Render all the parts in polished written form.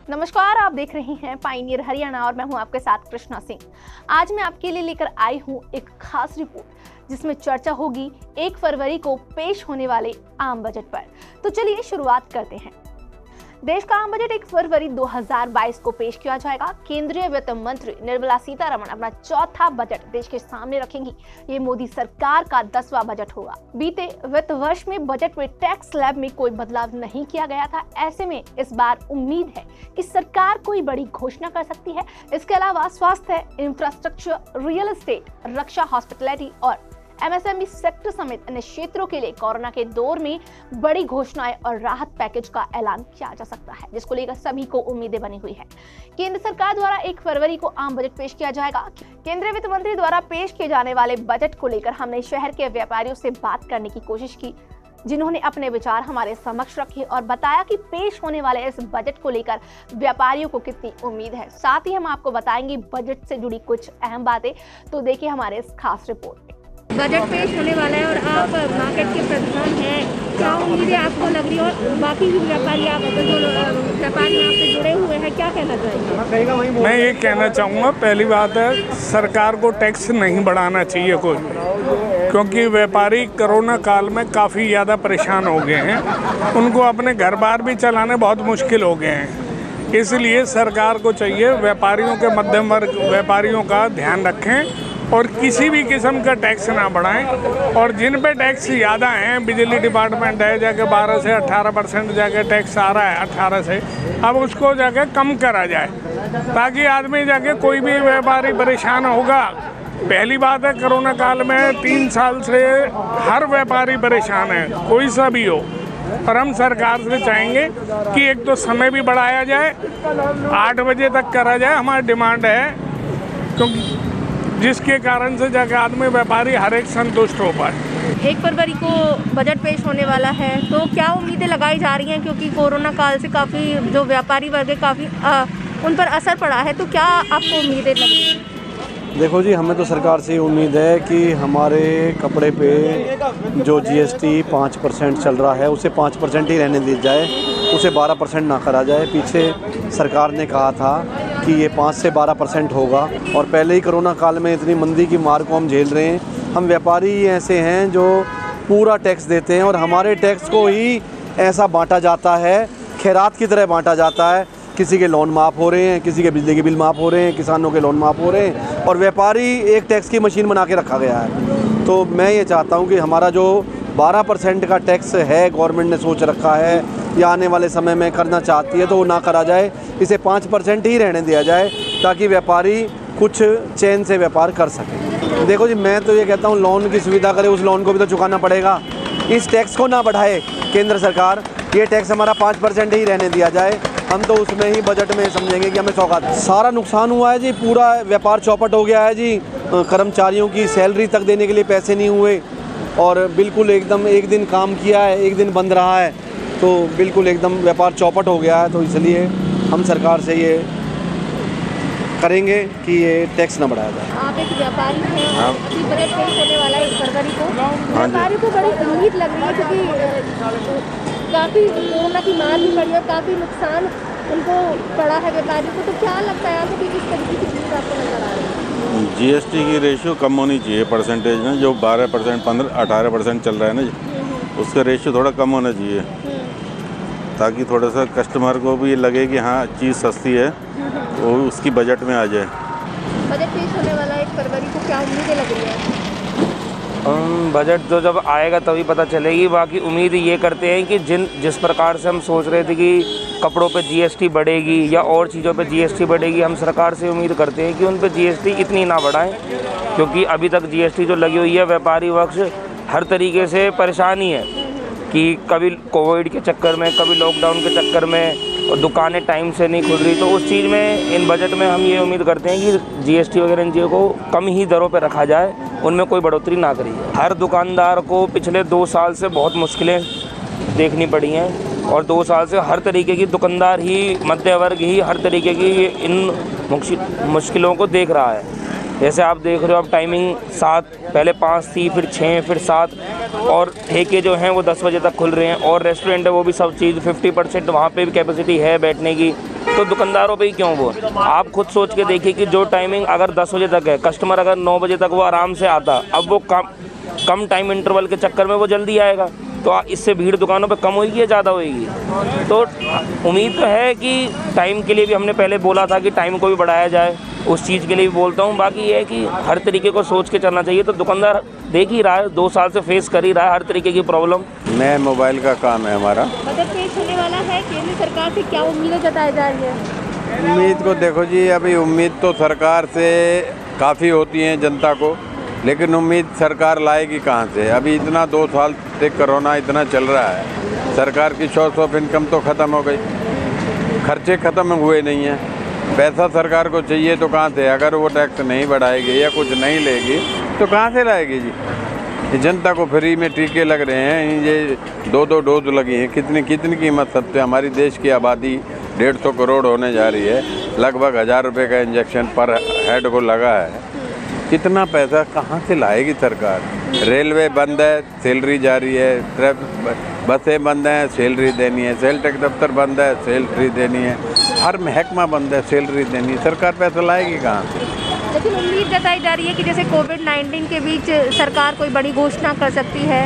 नमस्कार, आप देख रहे हैं पायनियर हरियाणा और मैं हूं आपके साथ कृष्णा सिंह। आज मैं आपके लिए लेकर आई हूं एक खास रिपोर्ट जिसमें चर्चा होगी 1 फरवरी को पेश होने वाले आम बजट पर। तो चलिए शुरुआत करते हैं। देश का आम बजट 1 फरवरी 2022 को पेश किया जाएगा। केंद्रीय वित्त मंत्री निर्मला सीतारमण अपना चौथा बजट देश के सामने रखेंगी। ये मोदी सरकार का 10वां बजट होगा। बीते वित्त वर्ष में बजट में टैक्स स्लैब में कोई बदलाव नहीं किया गया था। ऐसे में इस बार उम्मीद है कि सरकार कोई बड़ी घोषणा कर सकती है। इसके अलावा स्वास्थ्य, इंफ्रास्ट्रक्चर, रियल एस्टेट, रक्षा, हॉस्पिटैलिटी और MSME सेक्टर समेत अन्य क्षेत्रों के लिए कोरोना के दौर में बड़ी घोषणाएं और राहत पैकेज का ऐलान किया जा सकता है, जिसको लेकर सभी को उम्मीदें बनी हुई है। केंद्र सरकार द्वारा 1 फरवरी को आम बजट पेश किया जाएगा। केंद्रीय वित्त मंत्री द्वारा पेश किए जाने वाले बजट को लेकर हमने शहर के व्यापारियों से बात करने की कोशिश की, जिन्होंने अपने विचार हमारे समक्ष रखे और बताया कि पेश होने वाले इस बजट को लेकर व्यापारियों को कितनी उम्मीद है। साथ ही हम आपको बताएंगे बजट से जुड़ी कुछ अहम बातें। तो देखिए हमारे इस खास रिपोर्ट में। बजट पेश होने वाला है और आप मार्केट के प्रधान हैं, क्या उम्मीदें आपको लग रही है और बाकी भी व्यापारी आप जो व्यापारी आपसे जुड़े हुए हैं, क्या कहना चाहेंगे? मैं ये कहना चाहूँगा, पहली बात है सरकार को टैक्स नहीं बढ़ाना चाहिए कोई, क्योंकि व्यापारी कोरोना काल में काफ़ी ज़्यादा परेशान हो गए हैं। उनको अपने घर बार भी चलाने बहुत मुश्किल हो गए हैं। इसलिए सरकार को चाहिए व्यापारियों के मध्यम वर्ग व्यापारियों का ध्यान रखें और किसी भी किस्म का टैक्स ना बढ़ाएं। और जिन पे टैक्स ज़्यादा हैं, बिजली डिपार्टमेंट है जाके 12 से 18% जाके टैक्स आ रहा है 18 से, अब उसको जाके कम करा जाए ताकि आदमी जाके कोई भी व्यापारी परेशान होगा। पहली बात है, कोरोना काल में 3 साल से हर व्यापारी परेशान है, कोई सा भी हो। और हम सरकार से चाहेंगे कि एक तो समय भी बढ़ाया जाए, 8 बजे तक करा जाए, हमारी डिमांड है, क्योंकि जिसके कारण से जाके आदमी व्यापारी हर एक संतुष्ट हो पाए। 1 फरवरी को बजट पेश होने वाला है, तो क्या उम्मीदें लगाई जा रही हैं? क्योंकि कोरोना काल से काफ़ी जो व्यापारी वर्ग है काफ़ी उन पर असर पड़ा है, तो क्या आपको उम्मीदें लग रही हैं? देखो जी, हमें तो सरकार से उम्मीद है कि हमारे कपड़े पे जो GST 5% चल रहा है उसे 5% ही रहने दी जाए, उसे 12% ना करा जाए। पीछे सरकार ने कहा था कि ये 5 से 12% होगा और पहले ही कोरोना काल में इतनी मंदी की मार को हम झेल रहे हैं। हम व्यापारी ही ऐसे हैं जो पूरा टैक्स देते हैं और हमारे टैक्स को ही ऐसा बांटा जाता है, खैरात की तरह बांटा जाता है। किसी के लोन माफ़ हो रहे हैं, किसी के बिजली के बिल माफ़ हो रहे हैं, किसानों के लोन माफ़ हो रहे हैं और व्यापारी एक टैक्स की मशीन बना के रखा गया है। तो मैं ये चाहता हूँ कि हमारा जो 12% का टैक्स है, गवर्नमेंट ने सोच रखा है या आने वाले समय में करना चाहती है, तो वो ना करा जाए, इसे 5% ही रहने दिया जाए ताकि व्यापारी कुछ चैन से व्यापार कर सके। देखो जी, मैं तो ये कहता हूँ लोन की सुविधा करे, उस लोन को भी तो चुकाना पड़ेगा। इस टैक्स को ना बढ़ाए केंद्र सरकार, ये टैक्स हमारा 5% ही रहने दिया जाए। हम तो उसमें ही बजट में समझेंगे कि हमें सौगात। सारा नुकसान हुआ है जी, पूरा व्यापार चौपट हो गया है जी। कर्मचारियों की सैलरी तक देने के लिए पैसे नहीं हुए और बिल्कुल एकदम एक दिन काम किया है, एक दिन बंद रहा है, तो बिल्कुल एकदम व्यापार चौपट हो गया है। तो इसलिए हम सरकार से ये करेंगे कि ये टैक्स न बढ़ाया जाए। आप एक व्यापारी हैं, अभी बजट पेश होने वाला है 1 फरवरी को, व्यापारी को बड़ी उम्मीद लग रही है क्योंकि काफ़ी कोरोना की मार भी पड़ी और काफ़ी नुकसान उनको पड़ा है व्यापारी को। तो क्या लगता है आपको कि किस तरीके की चीज़ आपको नजर आ रही है? GST की रेशियो कम होनी चाहिए परसेंटेज में, जो 12%, 15, 18% चल रहा है ना, उसका रेशियो थोड़ा कम होना चाहिए ताकि थोड़ा सा कस्टमर को भी लगे कि हाँ चीज़ सस्ती है, वो उसकी बजट में आ जाए। बजट पेश होने वाला 1 फरवरी को, क्या उम्मीदें लग रही है? बजट तो जब आएगा तभी पता चलेगी। बाकी उम्मीद ये करते हैं कि जिस प्रकार से हम सोच रहे थे कि कपड़ों पे GST बढ़ेगी या और चीज़ों पे GST बढ़ेगी, हम सरकार से उम्मीद करते हैं कि उन पे GST इतनी ना बढ़ाएं, क्योंकि अभी तक GST जो लगी हुई है, व्यापारी वर्ग हर तरीके से परेशानी है कि कभी कोविड के चक्कर में, कभी लॉकडाउन के चक्कर में और दुकानें टाइम से नहीं खुल रही। तो उस चीज़ में इन बजट में हम ये उम्मीद करते हैं कि GST वगैरह इन चीज़ों को कम ही दरों पर रखा जाए, उनमें कोई बढ़ोतरी ना करी जाए। हर दुकानदार को पिछले 2 साल से बहुत मुश्किलें देखनी पड़ी हैं और 2 साल से हर तरीके की दुकानदार ही, मध्य वर्ग ही हर तरीके की इन मुश्किलों को देख रहा है। जैसे आप देख रहे हो, अब टाइमिंग 7, पहले 5 थी, फिर 6, फिर 7 और ठेके जो हैं वो 10 बजे तक खुल रहे हैं और रेस्टोरेंट है वो भी सब चीज़ 50% वहाँ पे भी कैपेसिटी है बैठने की। तो दुकानदारों पे ही क्यों वो? आप खुद सोच के देखिए कि जो टाइमिंग अगर 10 बजे तक है, कस्टमर अगर 9 बजे तक वो आराम से आता, अब वो कम टाइम इंटरवल के चक्कर में वो जल्दी आएगा, तो इससे भीड़ दुकानों पे कम होगी या ज़्यादा होगी? तो उम्मीद तो है कि टाइम के लिए भी हमने पहले बोला था कि टाइम को भी बढ़ाया जाए, उस चीज़ के लिए भी बोलता हूँ। बाकी ये है कि हर तरीके को सोच के चलना चाहिए। तो दुकानदार देख ही रहा है, 2 साल से फेस कर ही रहा है हर तरीके की प्रॉब्लम। नए मोबाइल का काम है हमारा। बजट पेश होने वाला है, केंद्र सरकार से क्या उम्मीदें जताई जा रही है? उम्मीद को देखो जी, अभी उम्मीद तो सरकार से काफ़ी होती है जनता को, लेकिन उम्मीद सरकार लाएगी कहाँ से? अभी इतना 2 साल से कोरोना इतना चल रहा है, सरकार की सोर्स ऑफ इनकम तो ख़त्म हो गई, खर्चे ख़त्म हुए नहीं हैं। पैसा सरकार को चाहिए तो कहाँ से? अगर वो टैक्स नहीं बढ़ाएगी या कुछ नहीं लेगी तो कहाँ से लाएगी जी? ये जनता को फ्री में टीके लग रहे हैं, ये 2-2 डोज लगी हैं। कितनी कीमत सबसे? हमारी देश की आबादी 150 करोड़ होने जा रही है, लगभग 1000 रुपये का इंजेक्शन पर हेड को लगा है। कितना पैसा कहाँ से लाएगी सरकार? रेलवे बंद है, सैलरी जारी है, बसें बंद हैं, सैलरी देनी है, सेल टैक्स दफ्तर बंद है, सैलरी देनी है, हर महकमा बंद है, सैलरी देनी है, सरकार पैसा लाएगी कहाँ से? लेकिन उम्मीद जताई जा रही है कि जैसे कोविड-19 के बीच सरकार कोई बड़ी घोषणा कर सकती है,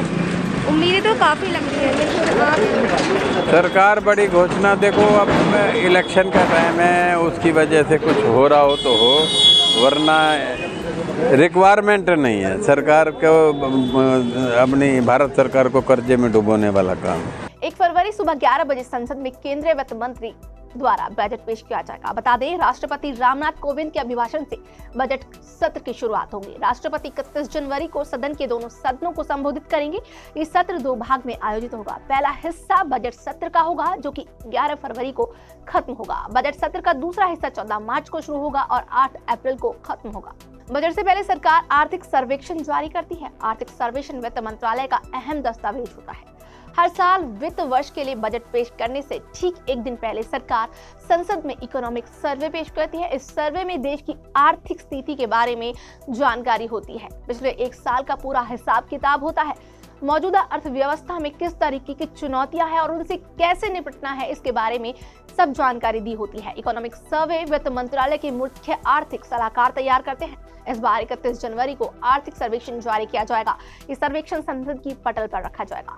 उम्मीदें तो काफ़ी लग रही है, लेकिन सरकार बड़ी घोषणा, देखो अब इलेक्शन का टाइम है, उसकी वजह से कुछ हो रहा हो तो हो, वरना रिक्वायरमेंट नहीं है सरकार को, अपनी भारत सरकार को कर्जे में डुबोने वाला काम। 1 फरवरी सुबह 11 बजे संसद में केंद्रीय वित्त मंत्री द्वारा बजट पेश किया जाएगा। बता दें, राष्ट्रपति रामनाथ कोविंद के अभिभाषण से बजट सत्र की शुरुआत होगी। राष्ट्रपति 31 जनवरी को सदन के दोनों सदनों को संबोधित करेंगे। ये सत्र 2 भाग में आयोजित होगा। पहला हिस्सा बजट सत्र का होगा, जो कि 11 फरवरी को खत्म होगा। बजट सत्र का दूसरा हिस्सा 14 मार्च को शुरू होगा और 8 अप्रैल को खत्म होगा। बजट से पहले सरकार आर्थिक सर्वेक्षण जारी करती है। आर्थिक सर्वेक्षण वित्त मंत्रालय का अहम दस्तावेज होता है। हर साल वित्त वर्ष के लिए बजट पेश करने से ठीक 1 दिन पहले सरकार संसद में इकोनॉमिक सर्वे पेश करती है। इस सर्वे में देश की आर्थिक स्थिति के बारे में जानकारी होती है। पिछले 1 साल का पूरा हिसाब किताब होता है। मौजूदा अर्थव्यवस्था में किस तरीके की चुनौतियां हैं और उनसे कैसे निपटना है, इसके बारे में सब जानकारी दी होती है। इकोनॉमिक सर्वे वित्त मंत्रालय के मुख्य आर्थिक सलाहकार तैयार करते हैं। इस बार 31 जनवरी को आर्थिक सर्वेक्षण जारी किया जाएगा। इस सर्वेक्षण संसद की पटल पर रखा जाएगा।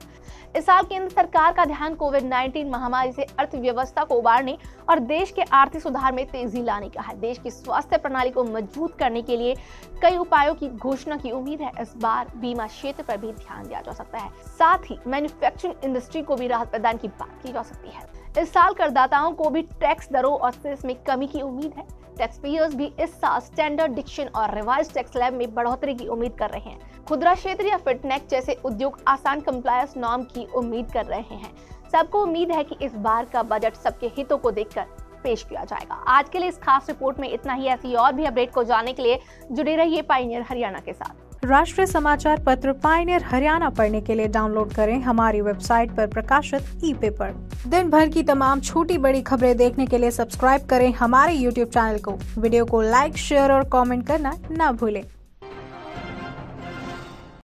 इस साल केंद्र सरकार का ध्यान कोविड-19 महामारी से अर्थव्यवस्था को उबारने और देश के आर्थिक सुधार में तेजी लाने का है। देश की स्वास्थ्य प्रणाली को मजबूत करने के लिए कई उपायों की घोषणा की उम्मीद है। इस बार बीमा क्षेत्र पर भी ध्यान दिया जा सकता है। साथ ही मैन्युफैक्चरिंग इंडस्ट्री को भी राहत प्रदान की बात की जा सकती है। इस साल करदाताओं को भी टैक्स दरों और सेस में कमी की उम्मीद है। टैक्स पेयर्स भी इस साल स्टैंडर्ड डिक्शन और रिवाइज टैक्स स्लैब में बढ़ोतरी की उम्मीद कर रहे हैं। खुदरा क्षेत्र या फिटनेक जैसे उद्योग आसान कंप्लायंस नॉर्म की उम्मीद कर रहे हैं। सबको उम्मीद है कि इस बार का बजट सबके हितों को देखकर पेश किया जाएगा। आज के लिए इस खास रिपोर्ट में इतना ही। ऐसी और भी अपडेट को जानने के लिए जुड़े रहिए पायनियर हरियाणा के साथ। राष्ट्रीय समाचार पत्र पायनियर हरियाणा पढ़ने के लिए डाउनलोड करें हमारी वेबसाइट पर प्रकाशित ई-पेपर। दिन भर की तमाम छोटी बड़ी खबरें देखने के लिए सब्सक्राइब करें हमारे YouTube चैनल को। वीडियो को लाइक, शेयर और कमेंट करना ना भूलें।